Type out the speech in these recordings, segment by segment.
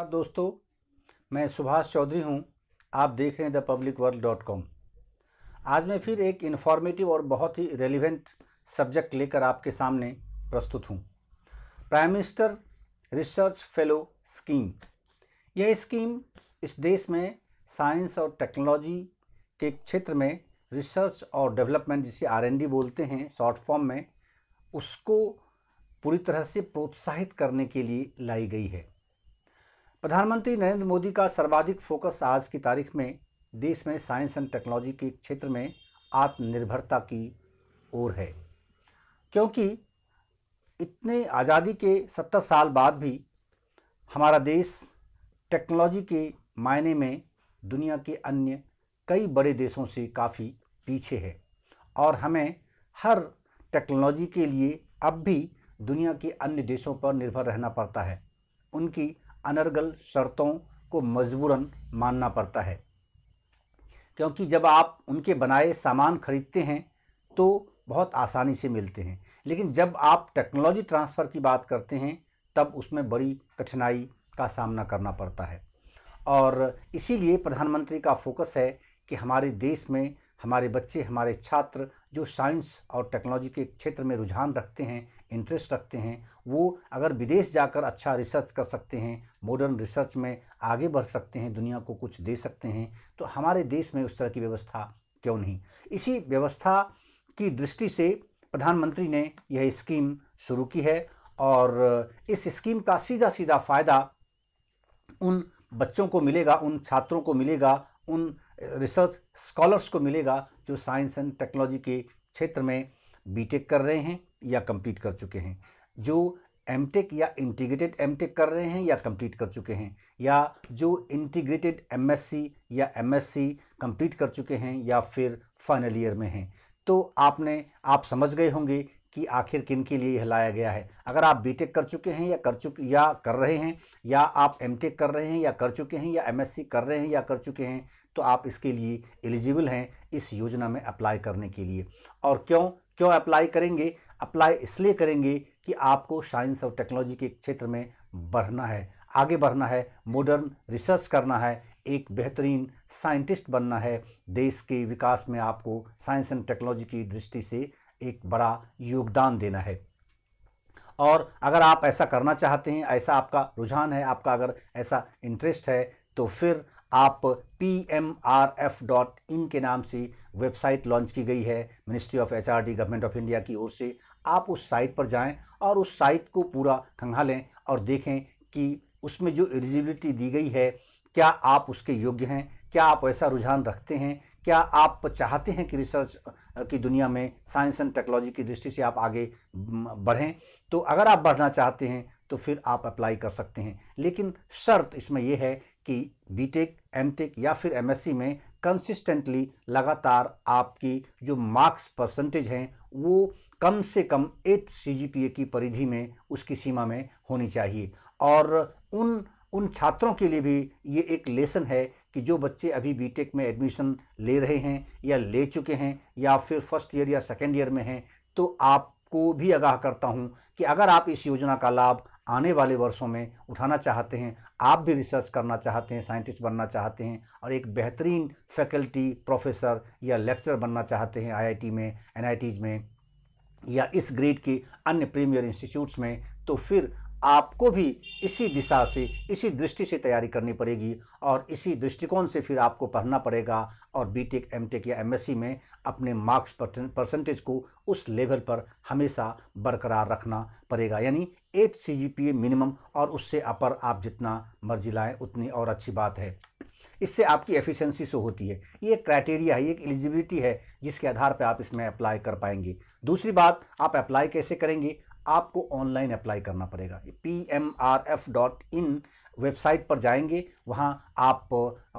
दोस्तों, मैं सुभाष चौधरी हूं। आप देख रहे हैं thepublicworld.com। आज मैं फिर एक इन्फॉर्मेटिव और बहुत ही रेलिवेंट सब्जेक्ट लेकर आपके सामने प्रस्तुत हूं। Prime minister research fellow scheme. यह स्कीम इस देश में साइंस और टेक्नोलॉजी के क्षेत्र में रिसर्च और डेवलपमेंट, जिसे R&D बोलते हैं शॉर्ट फॉर्म में, उसको पूरी तरह से प्रोत्साहित करने के लिए लाई गई है। प्रधानमंत्री नरेंद्र मोदी का सर्वाधिक फोकस आज की तारीख में देश में साइंस एंड टेक्नोलॉजी के क्षेत्र में आत्मनिर्भरता की ओर है, क्योंकि इतने आज़ादी के 70 साल बाद भी हमारा देश टेक्नोलॉजी के मायने में दुनिया के अन्य कई बड़े देशों से काफ़ी पीछे है और हमें हर टेक्नोलॉजी के लिए अब भी दुनिया के अन्य देशों पर निर्भर रहना पड़ता है। उनकी अनर्गल शर्तों को मजबूरन मानना पड़ता है, क्योंकि जब आप उनके बनाए सामान खरीदते हैं तो बहुत आसानी से मिलते हैं, लेकिन जब आप टेक्नोलॉजी ट्रांसफ़र की बात करते हैं तब उसमें बड़ी कठिनाई का सामना करना पड़ता है। और इसीलिए प्रधानमंत्री का फोकस है कि हमारे देश में हमारे बच्चे, हमारे छात्र जो साइंस और टेक्नोलॉजी के क्षेत्र में रुझान रखते हैं, इंटरेस्ट रखते हैं, वो अगर विदेश जाकर अच्छा रिसर्च कर सकते हैं, मॉडर्न रिसर्च में आगे बढ़ सकते हैं, दुनिया को कुछ दे सकते हैं, तो हमारे देश में उस तरह की व्यवस्था क्यों नहीं। इसी व्यवस्था की दृष्टि से प्रधानमंत्री ने यह स्कीम शुरू की है और इस स्कीम का सीधा सीधा फ़ायदा उन बच्चों को मिलेगा, उन छात्रों को मिलेगा, उन रिसर्च स्कॉलर्स को मिलेगा जो साइंस एंड टेक्नोलॉजी के क्षेत्र में बीटेक कर रहे हैं या कंप्लीट कर चुके हैं, जो एमटेक या इंटीग्रेटेड एमटेक कर रहे हैं या कंप्लीट कर चुके हैं, या जो इंटीग्रेटेड एमएससी या एमएससी कंप्लीट कर चुके हैं या फिर फाइनल ईयर में हैं। तो आप समझ गए होंगे कि आखिर किन के लिए यह लाया गया है। अगर आप बीटेक कर चुके हैं या कर रहे हैं, या आप एमटेक कर रहे हैं या कर चुके हैं, या एमएससी कर रहे हैं या कर चुके हैं, तो आप इसके लिए एलिजिबल हैं इस योजना में अप्लाई करने के लिए। और क्यों अप्लाई करेंगे? अप्लाई इसलिए करेंगे कि आपको साइंस और टेक्नोलॉजी के क्षेत्र में बढ़ना है, आगे बढ़ना है, मॉडर्न रिसर्च करना है, एक बेहतरीन साइंटिस्ट बनना है। देश के विकास में आपको साइंस एंड टेक्नोलॉजी की दृष्टि से एक बड़ा योगदान देना है। और अगर आप ऐसा करना चाहते हैं, ऐसा आपका रुझान है, आपका अगर ऐसा इंटरेस्ट है, तो फिर आप PMRF.in के नाम से वेबसाइट लॉन्च की गई है ministry of HRD government of India की ओर से। आप उस साइट पर जाएं और उस साइट को पूरा खंगालें और देखें कि उसमें जो एलिजिबिलिटी दी गई है, क्या आप उसके योग्य हैं, क्या आप ऐसा रुझान रखते हैं, क्या आप चाहते हैं कि रिसर्च की दुनिया में साइंस एंड टेक्नोलॉजी की दृष्टि से आप आगे बढ़ें। तो अगर आप बढ़ना चाहते हैं तो फिर आप अप्लाई कर सकते हैं, लेकिन शर्त इसमें यह है कि बीटेक, एमटेक या फिर एमएससी में कंसिस्टेंटली लगातार आपकी जो मार्क्स परसेंटेज हैं वो कम से कम 8 CGPA की परिधि में, उसकी सीमा में होनी चाहिए। और उन छात्रों के लिए भी ये एक लेसन है कि जो बच्चे अभी बीटेक में एडमिशन ले रहे हैं या ले चुके हैं या फिर फर्स्ट ईयर या सेकेंड ईयर में हैं, तो आपको भी आगाह करता हूं कि अगर आप इस योजना का लाभ आने वाले वर्षों में उठाना चाहते हैं, आप भी रिसर्च करना चाहते हैं, साइंटिस्ट बनना चाहते हैं और एक बेहतरीन फैकल्टी, प्रोफेसर या लेक्चरर बनना चाहते हैं IIT में, NITs में या इस ग्रेड के अन्य प्रीमियर इंस्टीट्यूट्स में, तो फिर आपको भी इसी दिशा से, इसी दृष्टि से तैयारी करनी पड़ेगी और इसी दृष्टिकोण से फिर आपको पढ़ना पड़ेगा और बीटेक, एमटेक या एमएससी में अपने मार्क्स परसेंटेज को उस लेवल पर हमेशा बरकरार रखना पड़ेगा, यानी 8 CGPA मिनिमम, और उससे अपर आप जितना मर्जी लाएं उतनी और अच्छी बात है। इससे आपकी एफिशिएंसी शो होती है। ये एक क्राइटेरिया है, ये एक एलिजिबिलिटी है जिसके आधार पर आप इसमें अप्लाई कर पाएंगे। दूसरी बात, आप अप्लाई कैसे करेंगे? आपको ऑनलाइन अप्लाई करना पड़ेगा। PMRF.in वेबसाइट पर जाएंगे, वहां आप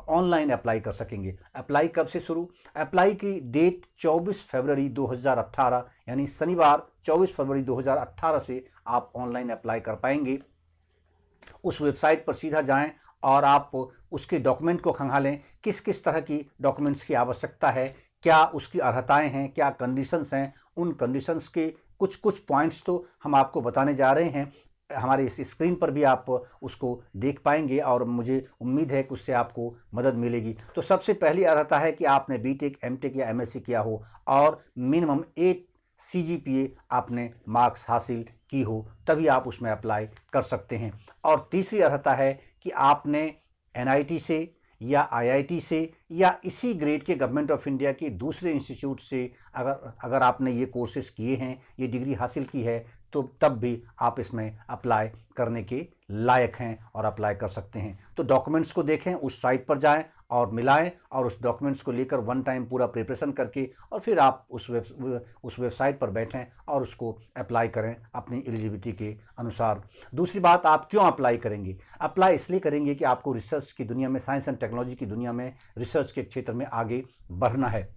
ऑनलाइन अप्लाई कर सकेंगे। अप्लाई कब से शुरू? अप्लाई की डेट 24 फरवरी 2018 यानी शनिवार 24 फरवरी 2018 से आप ऑनलाइन अप्लाई कर पाएंगे। उस वेबसाइट पर सीधा जाएं और आप उसके डॉक्यूमेंट को खंगालें, किस किस तरह की डॉक्यूमेंट्स की आवश्यकता है, क्या उसकी अर्हताएं हैं, क्या कंडीशंस हैं। उन कंडीशंस के कुछ कुछ पॉइंट्स तो हम आपको बताने जा रहे हैं, हमारे इस स्क्रीन पर भी आप उसको देख पाएंगे और मुझे उम्मीद है कि उससे आपको मदद मिलेगी। तो सबसे पहली अर्हता है कि आपने बीटेक, एमटेक या एमएससी किया हो और मिनिमम 8 CGPA आपने मार्क्स हासिल की हो, तभी आप उसमें अप्लाई कर सकते हैं। और तीसरी अर्हता है कि आपने NIT से या IIT से या इसी ग्रेड के गवर्नमेंट ऑफ इंडिया के दूसरे इंस्टीट्यूट से अगर आपने ये कोर्सेज किए हैं, ये डिग्री हासिल की है, तो तब भी आप इसमें अप्लाई करने के लायक हैं और अप्लाई कर सकते हैं। तो डॉक्यूमेंट्स को देखें, उस साइट पर जाएं और मिलाएं और उस डॉक्यूमेंट्स को लेकर वन टाइम पूरा प्रिपरेशन करके और फिर आप उस वेबसाइट पर बैठें और उसको अप्लाई करें अपनी एलिजिबिलिटी के अनुसार। दूसरी बात, आप क्यों अप्लाई करेंगे? अप्लाई इसलिए करेंगे कि आपको रिसर्च की दुनिया में, साइंस एंड टेक्नोलॉजी की दुनिया में, रिसर्च के क्षेत्र में आगे बढ़ना है।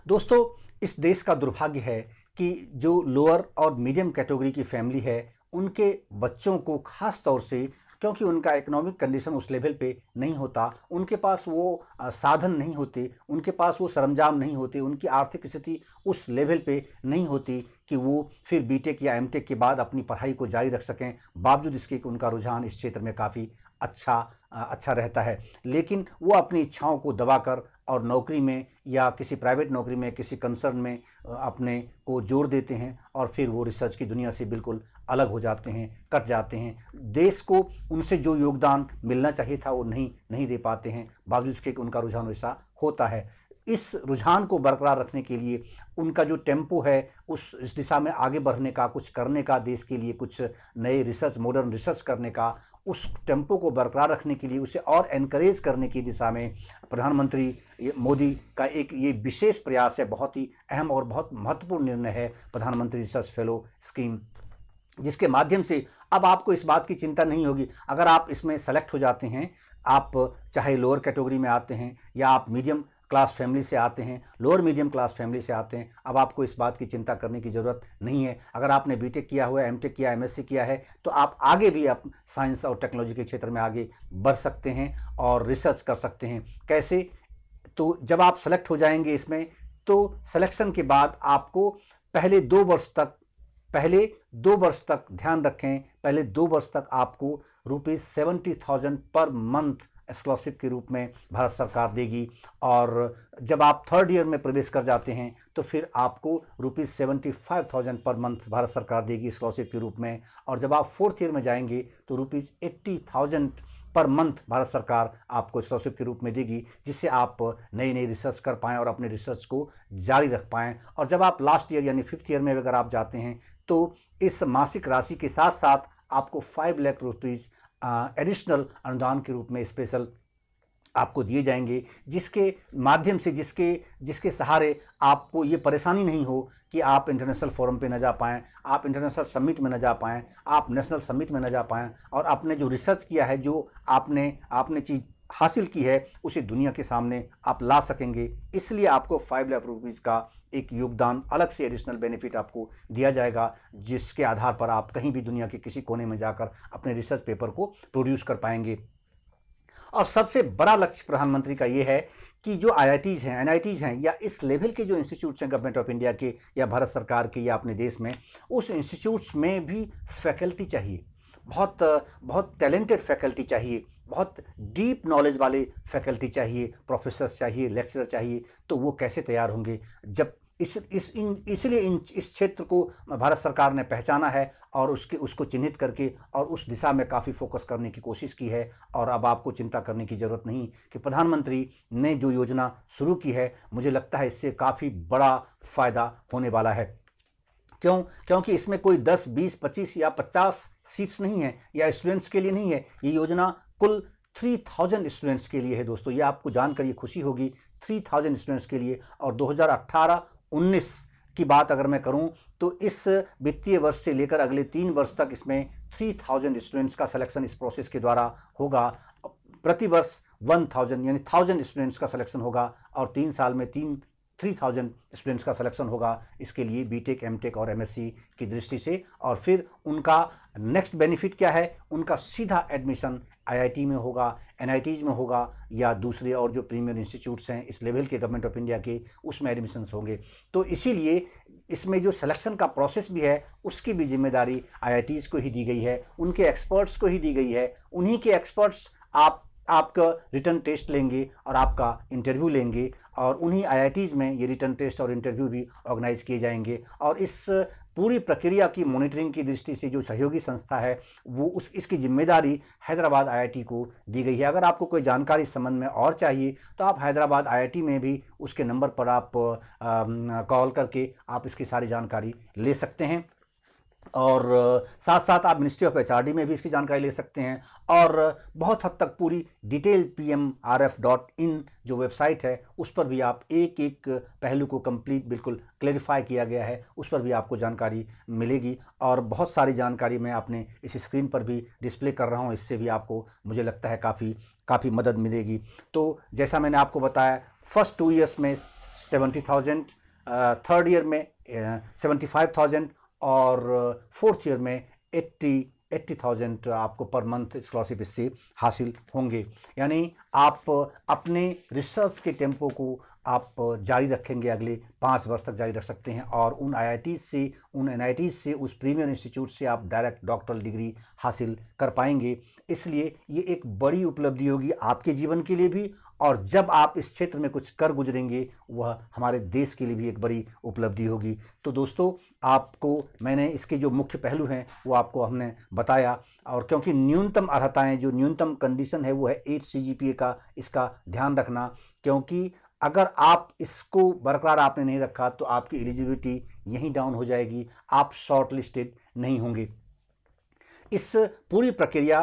दोस्तों, इस देश का दुर्भाग्य है कि जो लोअर और मीडियम कैटेगरी की फैमिली है, उनके बच्चों को खास तौर से, क्योंकि उनका इकोनॉमिक कंडीशन उस लेवल पे नहीं होता, उनके पास वो साधन नहीं होते, उनके पास वो सरंजाम नहीं होते, उनकी आर्थिक स्थिति उस लेवल पे नहीं होती कि वो फिर बीटेक या एमटेक के बाद अपनी पढ़ाई को जारी रख सकें। बावजूद इसके कि उनका रुझान इस क्षेत्र में काफ़ी अच्छा रहता है, लेकिन वो अपनी इच्छाओं को दबाकर और नौकरी में या किसी प्राइवेट नौकरी में, किसी कंसर्न में अपने को जोड़ देते हैं और फिर वो रिसर्च की दुनिया से बिल्कुल अलग हो जाते हैं, कट जाते हैं। देश को उनसे जो योगदान मिलना चाहिए था वो नहीं दे पाते हैं, बावजूद इसके कि उनका रुझान वैसा होता है। इस रुझान को बरकरार रखने के लिए उनका जो टेम्पो है इस दिशा में आगे बढ़ने का, कुछ करने का, देश के लिए कुछ नए रिसर्च, मॉडर्न रिसर्च करने का, उस टेम्पो को बरकरार रखने के लिए, उसे और एनकरेज करने की दिशा में प्रधानमंत्री मोदी का एक ये विशेष प्रयास है। बहुत ही अहम और बहुत महत्वपूर्ण निर्णय है प्रधानमंत्री रिसर्च फेलो स्कीम, जिसके माध्यम से अब आपको इस बात की चिंता नहीं होगी। अगर आप इसमें सेलेक्ट हो जाते हैं, आप चाहे लोअर कैटेगरी में आते हैं या आप मीडियम क्लास फैमिली से आते हैं, लोअर मीडियम क्लास फैमिली से आते हैं, अब आपको इस बात की चिंता करने की ज़रूरत नहीं है। अगर आपने बीटेक किया हुआ है, एमटेक किया, एमएससी किया है, तो आप आगे भी आप साइंस और टेक्नोलॉजी के क्षेत्र में आगे बढ़ सकते हैं और रिसर्च कर सकते हैं। कैसे? तो जब आप सेलेक्ट हो जाएंगे इसमें, तो सिलेक्शन के बाद आपको पहले 2 वर्ष तक ध्यान रखें, पहले 2 वर्ष तक आपको ₹70,000 पर मंथ स्कॉलरशिप के रूप में भारत सरकार देगी। और जब आप 3rd ईयर में प्रवेश कर जाते हैं तो फिर आपको ₹75,000 पर मंथ भारत सरकार देगी स्कॉलरशिप के रूप में। और जब आप 4th ईयर में जाएंगे तो ₹80,000 पर मंथ भारत सरकार आपको स्कॉलरशिप के रूप में देगी, जिससे आप नई रिसर्च कर पाएँ और अपने रिसर्च को जारी रख पाएँ। और जब आप लास्ट ईयर यानी 5th ईयर में अगर आप जाते हैं तो इस मासिक राशि के साथ साथ आपको 5 लाख रुपीज़ एडिशनल अनुदान के रूप में स्पेशल आपको दिए जाएंगे, जिसके माध्यम से, जिसके सहारे आपको ये परेशानी नहीं हो कि आप इंटरनेशनल फोरम पे न जा पाएँ, आप इंटरनेशनल समिट में न जा पाएँ, आप नेशनल समिट में न जा पाएँ और आपने जो रिसर्च किया है, जो आपने चीज़ हासिल की है, उसे दुनिया के सामने आप ला सकेंगे। इसलिए आपको 5 लाख रुपीज़ का एक योगदान, अलग से एडिशनल बेनिफिट आपको दिया जाएगा, जिसके आधार पर आप कहीं भी दुनिया के किसी कोने में जाकर अपने रिसर्च पेपर को प्रोड्यूस कर पाएंगे। और सबसे बड़ा लक्ष्य प्रधानमंत्री का ये है कि जो IITs हैं, NITs हैं या इस लेवल के जो इंस्टीट्यूट्स हैं गवर्नमेंट ऑफ इंडिया के या भारत सरकार के या अपने देश में, उस इंस्टीट्यूट्स में भी फैकल्टी चाहिए, बहुत टैलेंटेड फैकल्टी चाहिए, बहुत डीप नॉलेज वाले फैकल्टी चाहिए, प्रोफेसर्स चाहिए, लेक्चरर चाहिए। तो वो कैसे तैयार होंगे जब इसलिए इस क्षेत्र को भारत सरकार ने पहचाना है और उसको चिन्हित करके और उस दिशा में काफ़ी फोकस करने की कोशिश की है। और अब आपको चिंता करने की ज़रूरत नहीं कि प्रधानमंत्री ने जो योजना शुरू की है, मुझे लगता है इससे काफ़ी बड़ा फ़ायदा होने वाला है। क्योंकि इसमें कोई 10, 20, 25 या 50 सीट्स नहीं है या स्टूडेंट्स के लिए नहीं है। ये योजना कुल 3000 स्टूडेंट्स के लिए है दोस्तों। ये आपको जानकर ये खुशी होगी, 3000 स्टूडेंट्स के लिए। और 2018-19 की बात अगर मैं करूं तो इस वित्तीय वर्ष से लेकर अगले 3 वर्ष तक इसमें 3000 स्टूडेंट्स का सिलेक्शन इस प्रोसेस के द्वारा होगा। प्रति वर्ष 1000 यानी 1000 स्टूडेंट्स का सिलेक्शन होगा और 3 साल में 3000 स्टूडेंट्स का सिलेक्शन होगा इसके लिए बीटेक, एमटेक और एमएससी की दृष्टि से। और फिर उनका नेक्स्ट बेनिफिट क्या है, उनका सीधा एडमिशन आईआईटी में होगा, एनआईटीज में होगा या दूसरे और जो प्रीमियर इंस्टीट्यूट्स हैं इस लेवल के गवर्नमेंट ऑफ इंडिया के, उसमें एडमिशन्स होंगे। तो इसीलिए इसमें जो सिलेक्शन का प्रोसेस भी है उसकी भी जिम्मेदारी आईआईटीज को ही दी गई है, उनके एक्सपर्ट्स को ही दी गई है। उन्हीं के एक्सपर्ट्स आपका रिटर्न टेस्ट लेंगे और आपका इंटरव्यू लेंगे और उन्हीं आईआईटीज़ में ये रिटर्न टेस्ट और इंटरव्यू भी ऑर्गेनाइज किए जाएंगे। और इस पूरी प्रक्रिया की मॉनिटरिंग की दृष्टि से जो सहयोगी संस्था है वो इसकी जिम्मेदारी हैदराबाद आईआईटी को दी गई है। अगर आपको कोई जानकारी इस संबंध में और चाहिए तो आप हैदराबाद आईआईटी में भी उसके नंबर पर आप कॉल करके आप इसकी सारी जानकारी ले सकते हैं। और साथ साथ आप मिनिस्ट्री ऑफ एचआरडी में भी इसकी जानकारी ले सकते हैं। और बहुत हद तक पूरी डिटेल pmrf.in जो वेबसाइट है उस पर भी आप एक एक पहलू को कंप्लीट बिल्कुल क्लेरिफाई किया गया है, उस पर भी आपको जानकारी मिलेगी। और बहुत सारी जानकारी मैं अपने इस स्क्रीन पर भी डिस्प्ले कर रहा हूँ, इससे भी आपको मुझे लगता है काफ़ी मदद मिलेगी। तो जैसा मैंने आपको बताया, फर्स्ट 2 ईयर्स में 70,000, थर्ड ईयर में 75,000 और फोर्थ ईयर में 80,000 आपको पर मंथ स्कॉलरशिप इससे हासिल होंगे। यानी आप अपने रिसर्च के टेम्पो को आप जारी रखेंगे, अगले 5 वर्ष तक जारी रख सकते हैं और उन आईआईटीज़ से, उन एनआईटीज़ से, उस प्रीमियर इंस्टीट्यूट से आप डायरेक्ट डॉक्टरल डिग्री हासिल कर पाएंगे। इसलिए ये एक बड़ी उपलब्धि होगी आपके जीवन के लिए भी, और जब आप इस क्षेत्र में कुछ कर गुजरेंगे वह हमारे देश के लिए भी एक बड़ी उपलब्धि होगी। तो दोस्तों, आपको मैंने इसके जो मुख्य पहलू हैं वो आपको हमने बताया। और क्योंकि न्यूनतम अर्हताएं, जो न्यूनतम कंडीशन है वो है 8 CGPA का, इसका ध्यान रखना, क्योंकि अगर आप इसको बरकरार आपने नहीं रखा तो आपकी एलिजिबिलिटी यहीं डाउन हो जाएगी, आप शॉर्ट लिस्टेड नहीं होंगे। इस पूरी प्रक्रिया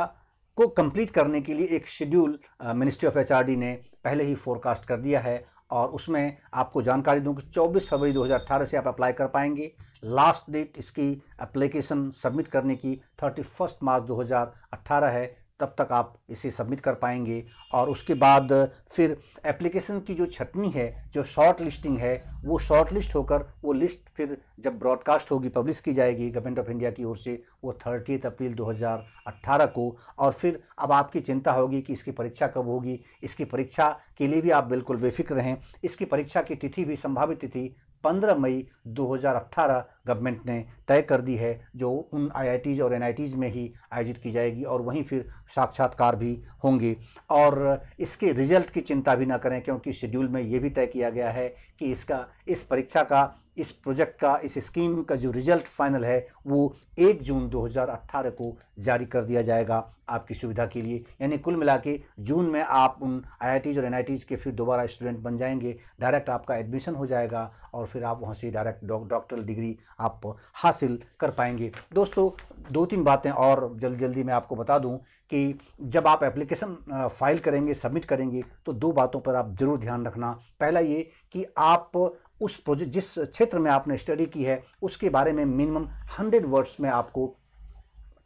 को कंप्लीट करने के लिए एक शेड्यूल मिनिस्ट्री ऑफ एचआरडी ने पहले ही फोरकास्ट कर दिया है और उसमें आपको जानकारी दूं कि 24 फरवरी 2018 से आप अप्लाई कर पाएंगे। लास्ट डेट इसकी एप्लीकेशन सबमिट करने की 31 मार्च 2018 है, तब तक आप इसे सबमिट कर पाएंगे। और उसके बाद फिर एप्लीकेशन की जो छटनी है, जो शॉर्ट लिस्टिंग है, वो शॉर्ट लिस्ट होकर वो लिस्ट फिर जब ब्रॉडकास्ट होगी, पब्लिश की जाएगी गवर्नमेंट ऑफ इंडिया की ओर से, वो 30 अप्रैल 2018 को। और फिर अब आपकी चिंता होगी कि इसकी परीक्षा कब होगी। इसकी परीक्षा के लिए भी आप बिल्कुल बेफिक्र रहें। इसकी परीक्षा की तिथि भी, संभावित तिथि 15 मई 2018 गवर्नमेंट ने तय कर दी है, जो उन आईआईटीज़ और एनआईटीज़ में ही आयोजित की जाएगी और वहीं फिर साक्षात्कार भी होंगे। और इसके रिजल्ट की चिंता भी ना करें, क्योंकि शेड्यूल में ये भी तय किया गया है कि इस परीक्षा का, इस प्रोजेक्ट का, इस स्कीम का जो रिजल्ट फाइनल है वो 1 जून 2018 को जारी कर दिया जाएगा आपकी सुविधा के लिए। यानी कुल मिला के जून में आप उन आईआईटीज़ और एनआईटीज़ के फिर दोबारा स्टूडेंट बन जाएंगे, डायरेक्ट आपका एडमिशन हो जाएगा और फिर आप वहाँ से डायरेक्ट डॉक्टरल डिग्री आप हासिल कर पाएंगे। दोस्तों, 2-3 बातें और जल्दी मैं आपको बता दूं कि जब आप एप्लीकेशन फाइल करेंगे, सबमिट करेंगे, तो 2 बातों पर आप ज़रूर ध्यान रखना। पहला ये कि आप उस प्रोजेक्ट, जिस क्षेत्र में आपने स्टडी की है, उसके बारे में मिनिमम 100 वर्ड्स में आपको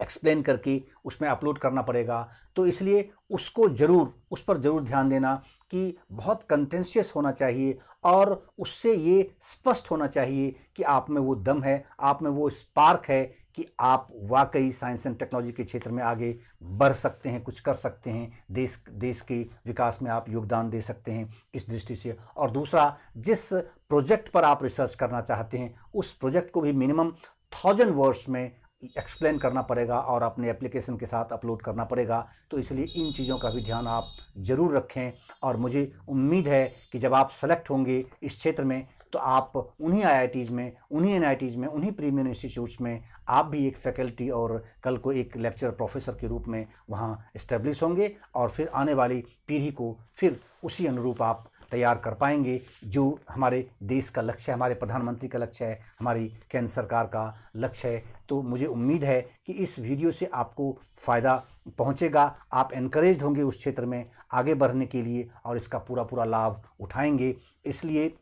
एक्सप्लेन करके उसमें अपलोड करना पड़ेगा। तो इसलिए उस पर ज़रूर ध्यान देना कि बहुत कंटेंशियस होना चाहिए और उससे ये स्पष्ट होना चाहिए कि आप में वो दम है, आप में वो स्पार्क है कि आप वाकई साइंस एंड टेक्नोलॉजी के क्षेत्र में आगे बढ़ सकते हैं, कुछ कर सकते हैं, देश के विकास में आप योगदान दे सकते हैं, इस दृष्टि से। और दूसरा, जिस प्रोजेक्ट पर आप रिसर्च करना चाहते हैं उस प्रोजेक्ट को भी मिनिमम 1000 वर्ड्स में एक्सप्लेन करना पड़ेगा और अपने एप्लीकेशन के साथ अपलोड करना पड़ेगा। तो इसलिए इन चीज़ों का भी ध्यान आप ज़रूर रखें। और मुझे उम्मीद है कि जब आप सेलेक्ट होंगे इस क्षेत्र में तो आप उन्हीं आईआईटीज़ में, उन्हीं एनआईटीज़ में, उन्हीं प्रीमियर इंस्टीट्यूट्स में आप भी एक फैकल्टी और कल को एक लेक्चर प्रोफेसर के रूप में वहाँ इस्टेब्लिश होंगे और फिर आने वाली पीढ़ी को फिर उसी अनुरूप आप तैयार कर पाएंगे, जो हमारे देश का लक्ष्य है, हमारे प्रधानमंत्री का लक्ष्य है, हमारी केंद्र सरकार का लक्ष्य है। तो मुझे उम्मीद है कि इस वीडियो से आपको फ़ायदा पहुंचेगा, आप एनकरेज्ड होंगे उस क्षेत्र में आगे बढ़ने के लिए और इसका पूरा लाभ उठाएंगे। इसलिए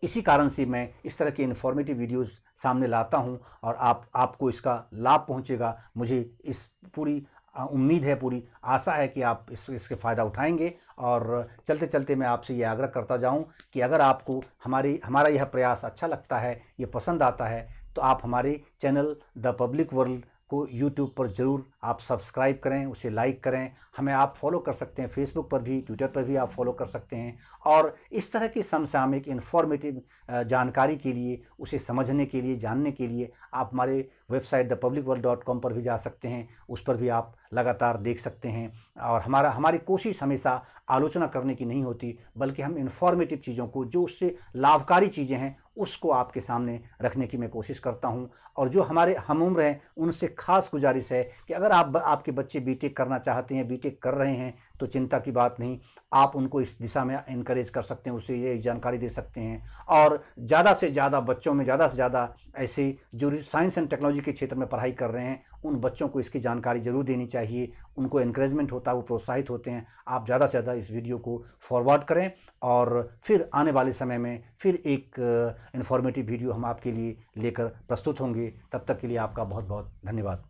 इसी कारण से मैं इस तरह के इन्फॉर्मेटिव वीडियोस सामने लाता हूं और आपको इसका लाभ पहुंचेगा। मुझे इस पूरी उम्मीद है, पूरी आशा है कि आप इसके फ़ायदा उठाएंगे। और चलते चलते मैं आपसे ये आग्रह करता जाऊं कि अगर आपको हमारा यह प्रयास अच्छा लगता है, ये पसंद आता है, तो आप हमारे चैनल द पब्लिक वर्ल्ड को यूट्यूब पर ज़रूर आप सब्सक्राइब करें, उसे लाइक करें। हमें आप फॉलो कर सकते हैं, फेसबुक पर भी, ट्विटर पर भी आप फॉलो कर सकते हैं। और इस तरह की समसामयिक इन्फॉर्मेटिव जानकारी के लिए, उसे समझने के लिए, जानने के लिए आप हमारे वेबसाइट thepublicworld.com पर भी जा सकते हैं। उस पर भी आप लगातार देख सकते हैं। और हमारी कोशिश हमेशा आलोचना करने की नहीं होती, बल्कि हम इन्फॉर्मेटिव चीज़ों को, जो उससे लाभकारी चीज़ें हैं, उसको आपके सामने रखने की मैं कोशिश करता हूं। और जो हमारे हम उम्र हैं, उनसे खास गुजारिश है कि अगर आपके बच्चे बीटेक करना चाहते हैं, बीटेक कर रहे हैं, तो चिंता की बात नहीं, आप उनको इस दिशा में इनकरेज कर सकते हैं, उसे ये जानकारी दे सकते हैं। और ज़्यादा से ज़्यादा बच्चों में ज़्यादा से ज़्यादा ऐसे जो साइंस एंड टेक्नोलॉजी के क्षेत्र में पढ़ाई कर रहे हैं, उन बच्चों को इसकी जानकारी ज़रूर देनी चाहिए। उनको इनकरेजमेंट होता है, वो प्रोत्साहित होते हैं। आप ज़्यादा से ज़्यादा इस वीडियो को फॉरवर्ड करें और फिर आने वाले समय में फिर एक इन्फॉर्मेटिव वीडियो हम आपके लिए लेकर प्रस्तुत होंगे। तब तक के लिए आपका बहुत बहुत धन्यवाद।